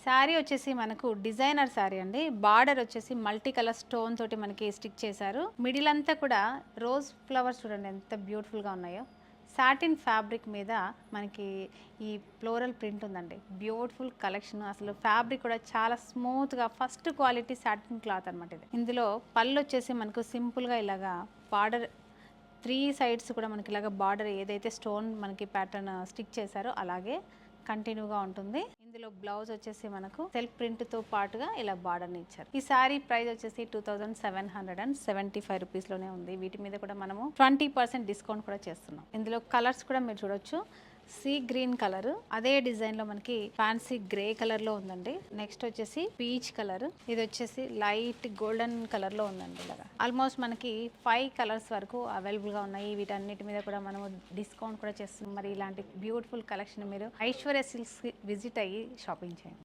శారీ వచ్చేసి మనకు డిజైనర్ శారీ అండి. బార్డర్ వచ్చేసి మల్టీ కలర్ స్టోన్ తోటి మనకి స్టిక్ చేశారు. మిడిల్ అంతా కూడా రోజ్ ఫ్లవర్స్ చూడండి ఎంత బ్యూటిఫుల్గా ఉన్నాయో. సాటిన్ ఫ్యాబ్రిక్ మీద మనకి ఈ ఫ్లోరల్ ప్రింట్ ఉందండి. Beautiful collection. అసలు ఫ్యాబ్రిక్ కూడా చాలా స్మూత్గా ఫస్ట్ క్వాలిటీ సాటిన్ క్లాత్ అనమాట ఇది. ఇందులో పళ్ళు వచ్చేసి మనకు సింపుల్గా ఇలాగా బార్డర్ 3 సైడ్స్ కూడా మనకి ఇలాగ బార్డర్ ఏదైతే స్టోన్ మనకి ప్యాటర్న్ స్టిక్ చేశారో అలాగే కంటిన్యూగా ఉంటుంది. ఇందులో బ్లౌజ్ వచ్చేసి మనకు సెల్ఫ్ ప్రింట్ తో పాటుగా ఇలా బార్డర్ ని ఇచ్చారు. ఈ సారీ ప్రైస్ వచ్చేసి 2775 రూపీస్ లోనే ఉంది. వీటి మీద కూడా మనము 20% డిస్కౌంట్ కూడా చేస్తున్నాం. ఇందులో కలర్స్ కూడా మీరు చూడొచ్చు. సీ గ్రీన్ కలర్, అదే డిజైన్ లో మనకి ఫ్యాన్సీ గ్రే కలర్ లో ఉందండి. నెక్స్ట్ వచ్చేసి పీచ్ కలర్, ఇది వచ్చేసి లైట్ గోల్డెన్ కలర్ లో ఉందండి. ఇలాగా ఆల్మోస్ట్ మనకి 5 కలర్స్ వరకు అవైలబుల్ గా ఉన్నాయి. వీటన్నిటి మీద కూడా మనము డిస్కౌంట్ కూడా చేస్తున్నాం. మరి ఇలాంటి బ్యూటిఫుల్ కలెక్షన్ మీరు ఐశ్వర్య సిల్క్స్ విజిట్ అయ్యి షాపింగ్ చేయండి.